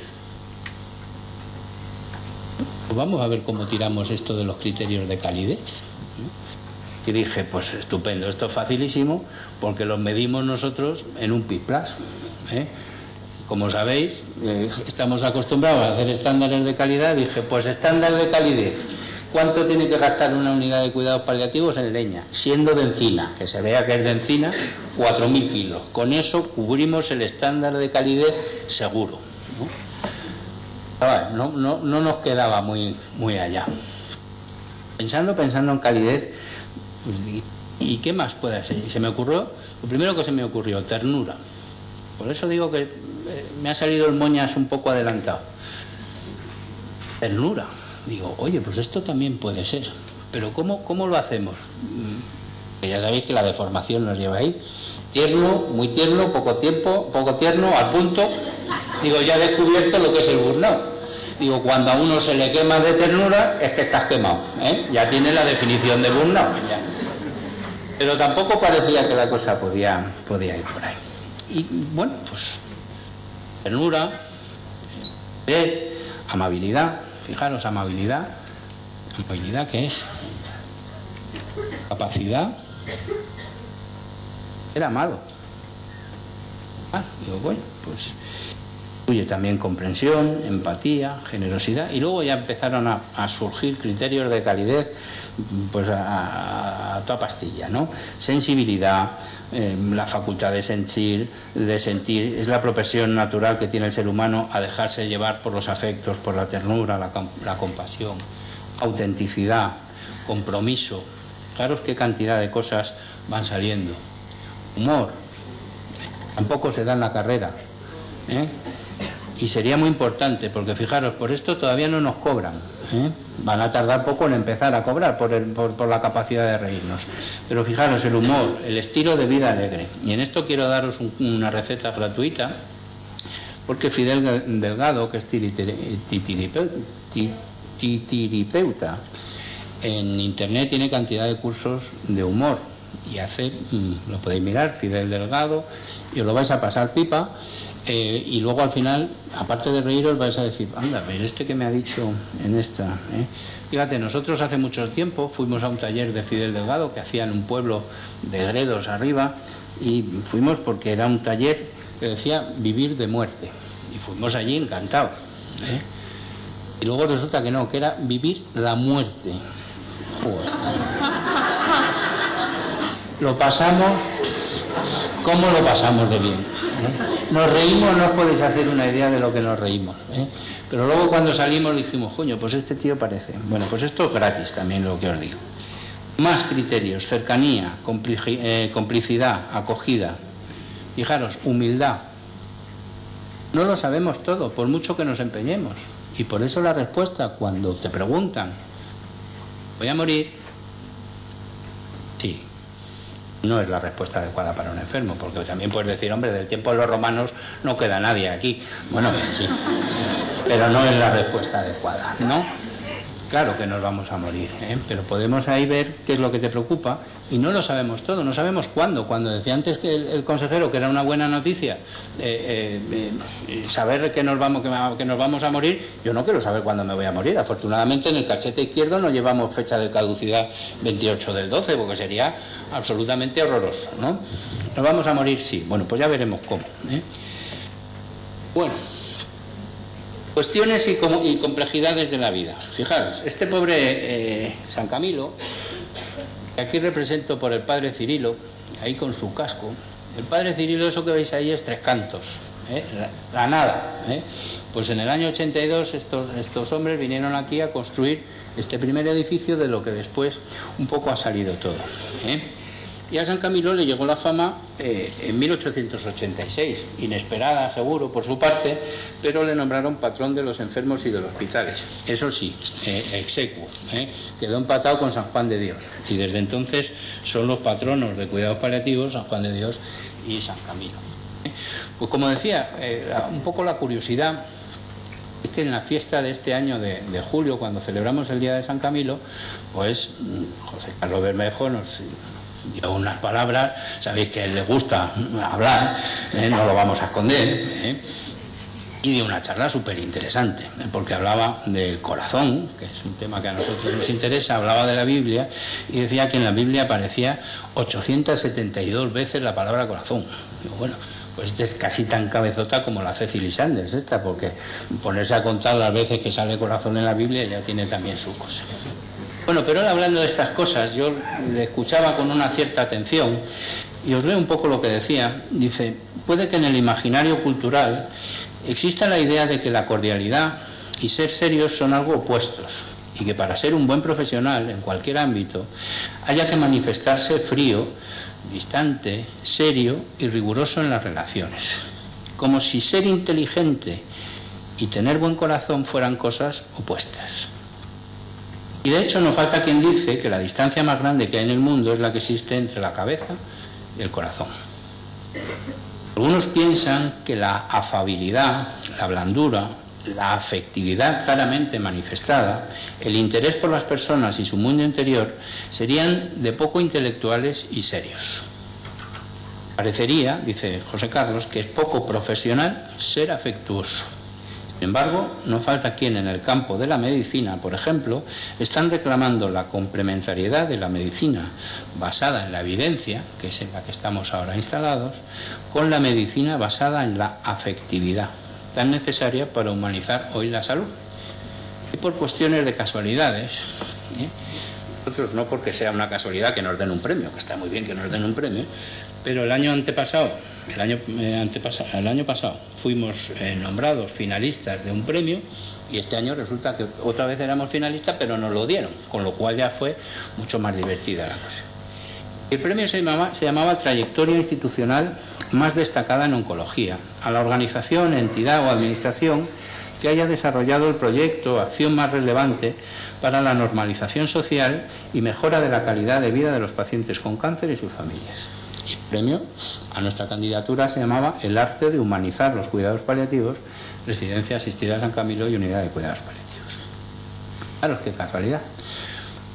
Pues vamos a ver cómo tiramos esto de los criterios de calidez. Y dije, pues estupendo, esto es facilísimo porque los medimos nosotros en un PIB+. Como sabéis, estamos acostumbrados a hacer estándares de calidad. Dije, pues estándar de calidez, ¿cuánto tiene que gastar una unidad de cuidados paliativos en leña? Siendo de encina, que se vea que es de encina, 4.000 kilos. Con eso cubrimos el estándar de calidez seguro. No nos quedaba muy allá. Pensando en calidez, pues, ¿y qué más puede ser? Y se me ocurrió, lo primero que se me ocurrió, ternura. Por eso digo que me ha salido el moñas un poco adelantado. Ternura. Digo, oye, pues esto también puede ser. Pero ¿cómo lo hacemos? Que ya sabéis que la deformación nos lleva ahí. Tierno, muy tierno, poco tierno, al punto. Digo, ya he descubierto lo que es el burnout. Digo, cuando a uno se le quema de ternura, es que estás quemado. Ya tiene la definición de burnout. Ya. Pero tampoco parecía que la cosa podía ir por ahí. Y bueno, pues ternura, amabilidad. Fijaros, amabilidad. ¿Amabilidad qué es? Capacidad. Ser amado. Digo, bueno, pues incluye también comprensión, empatía, generosidad, y luego ya empezaron a surgir criterios de calidez, pues a toda pastilla, ¿no? Sensibilidad, la facultad de sentir, es la propensión natural que tiene el ser humano a dejarse llevar por los afectos, por la ternura, la compasión, autenticidad, compromiso. Fijaros qué cantidad de cosas van saliendo. Humor, tampoco se da en la carrera, y sería muy importante, porque fijaros, por esto todavía no nos cobran, van a tardar poco en empezar a cobrar por la capacidad de reírnos, pero fijaros, el humor, el estilo de vida alegre. Y en esto quiero daros una receta gratuita, porque Fidel Delgado, que es titiripeuta, en internet tiene cantidad de cursos de humor, y lo podéis mirar, Fidel Delgado, y os lo vais a pasar pipa. Y luego al final, aparte de reíros, vais a decir, anda, a ver, este que me ha dicho en esta. Fíjate, nosotros hace mucho tiempo fuimos a un taller de Fidel Delgado que hacía en un pueblo de Gredos arriba, y fuimos porque era un taller que decía vivir de muerte, y fuimos allí encantados. Y luego resulta que no, que era vivir la muerte. Joder. Lo pasamos, ¿cómo lo pasamos de bien? Nos reímos, no os podéis hacer una idea de lo que nos reímos, pero luego cuando salimos dijimos, coño, pues este tío parece. Bueno, pues esto es gratis también, lo que os digo. Más criterios: cercanía, complicidad, acogida. Fijaros, humildad. No lo sabemos todo, por mucho que nos empeñemos, y por eso la respuesta cuando te preguntan, ¿voy a morir? Sí. No es la respuesta adecuada para un enfermo, porque también puedes decir, hombre, del tiempo de los romanos no queda nadie aquí. Bueno, sí, pero no es la respuesta adecuada, ¿no? Claro que nos vamos a morir, pero podemos ahí ver qué es lo que te preocupa, y no lo sabemos todo, no sabemos cuándo. Cuando decía antes que el consejero que era una buena noticia saber que nos vamos a morir, yo no quiero saber cuándo me voy a morir. Afortunadamente en el cachete izquierdo no llevamos fecha de caducidad 28 del 12, porque sería absolutamente horroroso, ¿no? ¿Nos vamos a morir? Sí. Bueno, pues ya veremos cómo. Bueno, cuestiones y complejidades de la vida. Fijaros, este pobre San Camilo, que aquí represento por el padre Cirilo, ahí con su casco. El padre Cirilo, eso que veis ahí es Tres Cantos, la nada. Pues en el año 82 estos hombres vinieron aquí a construir este primer edificio de lo que después un poco ha salido todo. Y a San Camilo le llegó la fama en 1886, inesperada seguro por su parte, pero le nombraron patrón de los enfermos y de los hospitales. Eso sí, exequo, quedó empatado con San Juan de Dios. Y desde entonces son los patronos de cuidados paliativos San Juan de Dios y San Camilo. Pues como decía, un poco la curiosidad es que en la fiesta de este año de julio, cuando celebramos el Día de San Camilo, pues José Carlos Bermejo nos dio unas palabras, sabéis que a él le gusta hablar, no lo vamos a esconder, y dio una charla súper interesante, porque hablaba del corazón, que es un tema que a nosotros nos interesa, hablaba de la Biblia, y decía que en la Biblia aparecía 872 veces la palabra corazón. Digo, bueno, pues es casi tan cabezota como la Cecily Sanders esta, porque ponerse a contar las veces que sale corazón en la Biblia ya tiene también su cosa. Bueno, pero él hablando de estas cosas, yo le escuchaba con una cierta atención y os leo un poco lo que decía. Dice, puede que en el imaginario cultural exista la idea de que la cordialidad y ser serios son algo opuestos y que para ser un buen profesional en cualquier ámbito haya que manifestarse frío, distante, serio y riguroso en las relaciones, como si ser inteligente y tener buen corazón fueran cosas opuestas. Y de hecho no falta quien dice que la distancia más grande que hay en el mundo es la que existe entre la cabeza y el corazón. Algunos piensan que la afabilidad, la blandura, la afectividad claramente manifestada, el interés por las personas y su mundo interior serían de poco intelectuales y serios. Parecería, dice José Carlos, que es poco profesional ser afectuoso. Sin embargo, no falta quien en el campo de la medicina, por ejemplo, están reclamando la complementariedad de la medicina basada en la evidencia, que es en la que estamos ahora instalados, con la medicina basada en la afectividad, tan necesaria para humanizar hoy la salud. Y por cuestiones de casualidades, nosotros no porque sea una casualidad que nos den un premio, que está muy bien que nos den un premio, pero el año pasado fuimos nombrados finalistas de un premio y este año resulta que otra vez éramos finalistas, pero nos lo dieron, con lo cual ya fue mucho más divertida la cosa. El premio se llamaba Trayectoria Institucional más destacada en oncología, a la organización, entidad o administración que haya desarrollado el proyecto o acción más relevante para la normalización social y mejora de la calidad de vida de los pacientes con cáncer y sus familias. Y el premio a nuestra candidatura se llamaba El arte de humanizar los cuidados paliativos, Residencia Asistida San Camilo y Unidad de Cuidados Paliativos. Claro, qué casualidad,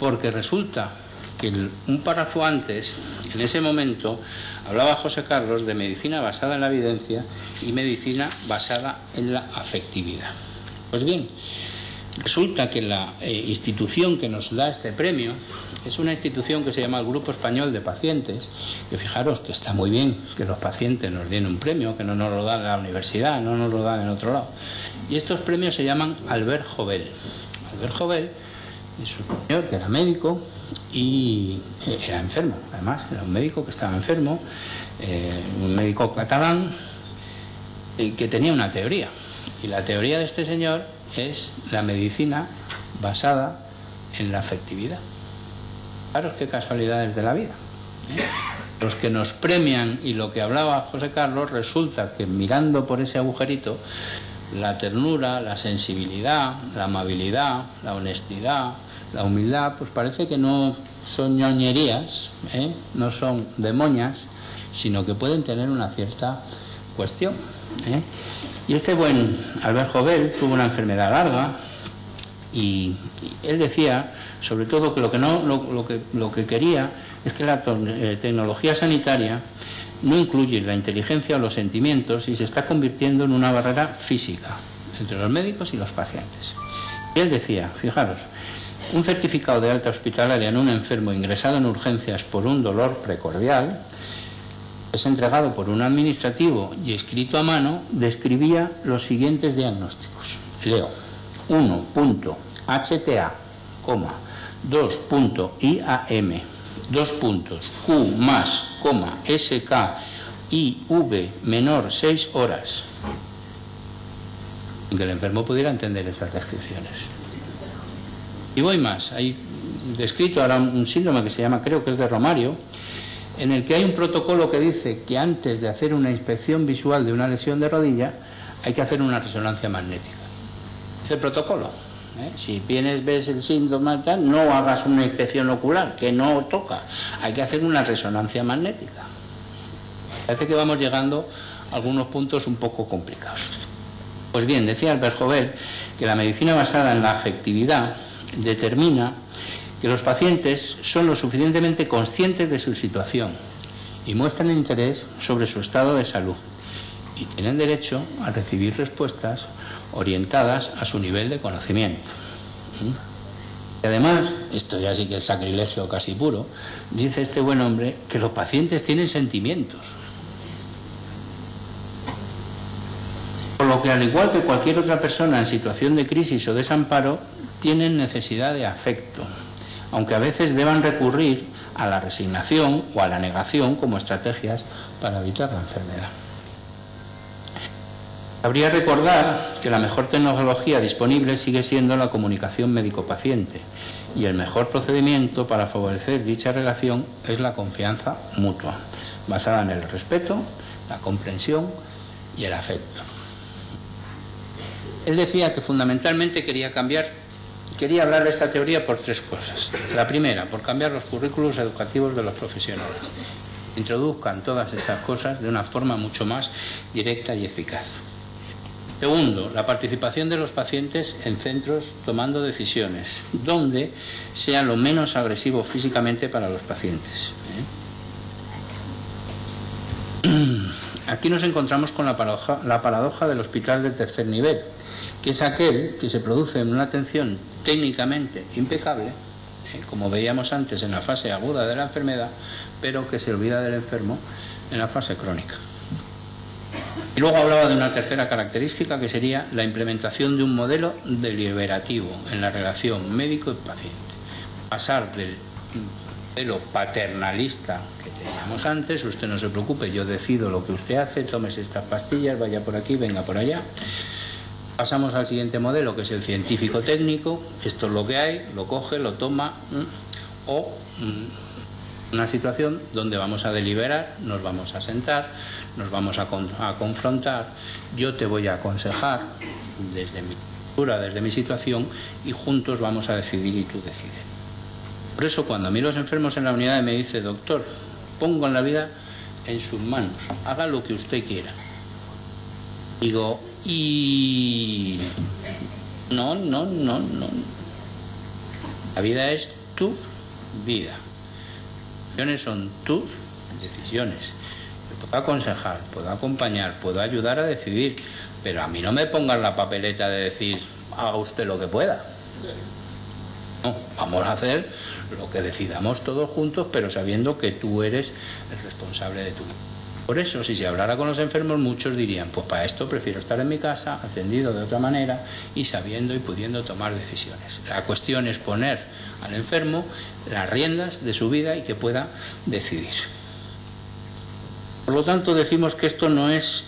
porque resulta que un párrafo antes, en ese momento, hablaba José Carlos de medicina basada en la evidencia y medicina basada en la afectividad. Pues bien, resulta que la institución que nos da este premio es una institución que se llama el Grupo Español de Pacientes, que fijaros que está muy bien que los pacientes nos den un premio, que no nos lo dan en la universidad, no nos lo dan en otro lado. Y estos premios se llaman Albert Jovel. Albert Jovel es un señor que era médico y era enfermo, además, era un médico que estaba enfermo, un médico catalán que tenía una teoría. Y la teoría de este señor es la medicina basada en la afectividad. Claro, qué casualidades de la vida. Los que nos premian y lo que hablaba José Carlos, resulta que mirando por ese agujerito, la ternura, la sensibilidad, la amabilidad, la honestidad, la humildad, pues parece que no son ñoñerías, no son demoñas, sino que pueden tener una cierta cuestión. Y este buen Albert Jovel tuvo una enfermedad larga y él decía, sobre todo, que lo que quería es que la tecnología sanitaria no incluye la inteligencia o los sentimientos y se está convirtiendo en una barrera física entre los médicos y los pacientes. Y él decía, fijaros, un certificado de alta hospitalaria en un enfermo ingresado en urgencias por un dolor precordial es entregado por un administrativo y escrito a mano, describía los siguientes diagnósticos. Leo: 1.HTA, 2.IAM, 2 puntos, Q más, SK, IV menor 6 horas. Sin que el enfermo pudiera entender esas descripciones. Y voy más, hay descrito ahora un síndrome que se llama, creo que es de Romario, en el que hay un protocolo que dice que antes de hacer una inspección visual de una lesión de rodilla hay que hacer una resonancia magnética. Es el protocolo. Si vienes, ves el síntoma, tal, no hagas una inspección ocular, que no toca. Hay que hacer una resonancia magnética. Parece que vamos llegando a algunos puntos un poco complicados. Pues bien, decía Albert Joubert que la medicina basada en la afectividad determina que los pacientes son lo suficientemente conscientes de su situación y muestran interés sobre su estado de salud y tienen derecho a recibir respuestas orientadas a su nivel de conocimiento. Y además, esto ya sí que es sacrilegio casi puro, dice este buen hombre que los pacientes tienen sentimientos. Por lo que, al igual que cualquier otra persona en situación de crisis o desamparo, tienen necesidad de afecto, aunque a veces deban recurrir a la resignación o a la negación como estrategias para evitar la enfermedad. Habría recordar que la mejor tecnología disponible sigue siendo la comunicación médico-paciente y el mejor procedimiento para favorecer dicha relación es la confianza mutua, basada en el respeto, la comprensión y el afecto. Él decía que fundamentalmente quería hablar de esta teoría por tres cosas. La primera, por cambiar los currículos educativos de los profesionales. Introduzcan todas estas cosas de una forma mucho más directa y eficaz. Segundo, la participación de los pacientes en centros tomando decisiones, donde sea lo menos agresivo físicamente para los pacientes. Aquí nos encontramos con la paradoja del hospital del tercer nivel, que es aquel que se produce en una atención técnicamente impecable, como veíamos antes en la fase aguda de la enfermedad, pero que se olvida del enfermo en la fase crónica. Y luego hablaba de una tercera característica que sería la implementación de un modelo deliberativo en la relación médico y paciente. Pasar del modelo paternalista que teníamos antes, usted no se preocupe, yo decido lo que usted hace, tómese estas pastillas, vaya por aquí, venga por allá. Pasamos al siguiente modelo, que es el científico-técnico, esto es lo que hay, lo coge, lo toma, o una situación donde vamos a deliberar, nos vamos a sentar, nos vamos a confrontar, yo te voy a aconsejar desde mi cultura, desde mi situación, y juntos vamos a decidir y tú decides. Por eso cuando a mí los enfermos en la unidad me dicen, doctor, pongo en la vida en sus manos, haga lo que usted quiera. Digo, y no. La vida es tu vida. Las decisiones son tus decisiones. Yo puedo aconsejar, puedo acompañar, puedo ayudar a decidir, pero a mí no me pongan la papeleta de decir, haga usted lo que pueda. No, vamos a hacer lo que decidamos todos juntos, pero sabiendo que tú eres el responsable de tu vida. Por eso, si se hablara con los enfermos, muchos dirían, pues para esto prefiero estar en mi casa, atendido de otra manera y sabiendo y pudiendo tomar decisiones. La cuestión es poner al enfermo las riendas de su vida y que pueda decidir. Por lo tanto, decimos que esto no es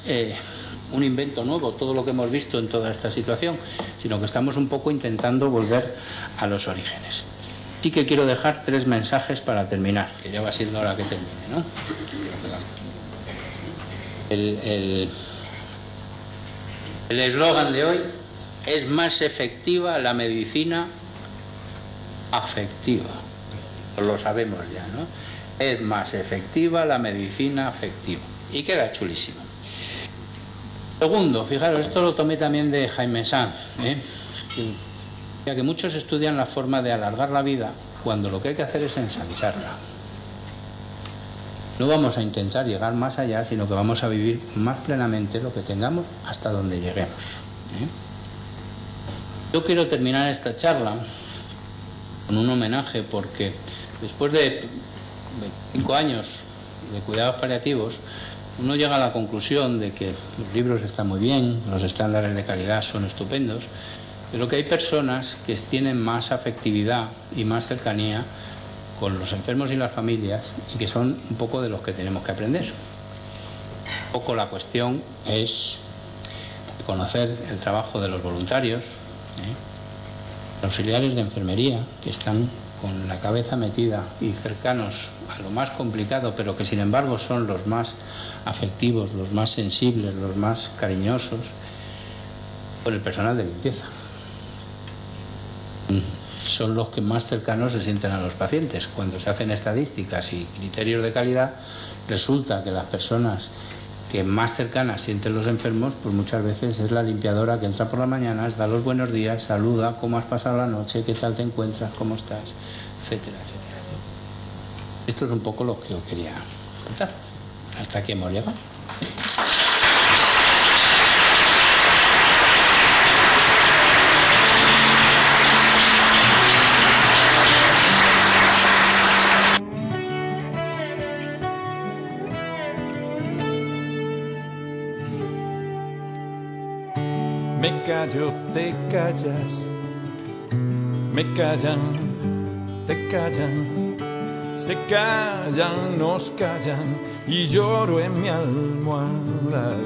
un invento nuevo, todo lo que hemos visto en toda esta situación, sino que estamos un poco intentando volver a los orígenes. Sí que quiero dejar tres mensajes para terminar, que ya va siendo hora que termine, ¿no? El eslogan de hoy es más efectiva la medicina afectiva. Lo sabemos ya, ¿no? Es más efectiva la medicina afectiva. Y queda chulísimo. Segundo, fijaros, esto lo tomé también de Jaime Sanz, ya que muchos estudian la forma de alargar la vida cuando lo que hay que hacer es ensancharla. No vamos a intentar llegar más allá, sino que vamos a vivir más plenamente lo que tengamos hasta donde lleguemos. Yo quiero terminar esta charla con un homenaje, porque después de 25 años de cuidados paliativos, uno llega a la conclusión de que los libros están muy bien, los estándares de calidad son estupendos, pero que hay personas que tienen más afectividad y más cercanía con los enfermos y las familias, y que son un poco de los que tenemos que aprender. Un poco la cuestión es conocer el trabajo de los voluntarios, los auxiliares de enfermería, que están con la cabeza metida y cercanos a lo más complicado, pero que sin embargo son los más afectivos, los más sensibles, los más cariñosos, con el personal de limpieza. Son los que más cercanos se sienten a los pacientes. Cuando se hacen estadísticas y criterios de calidad, resulta que las personas que más cercanas sienten los enfermos, pues muchas veces es la limpiadora que entra por la mañana, da los buenos días, saluda, cómo has pasado la noche, qué tal te encuentras, cómo estás, etcétera, etcétera. Esto es un poco lo que yo quería contar. Hasta aquí hemos llegado. Me callo, te callas, me callan, te callan, se callan, nos callan y lloro en mi almohada.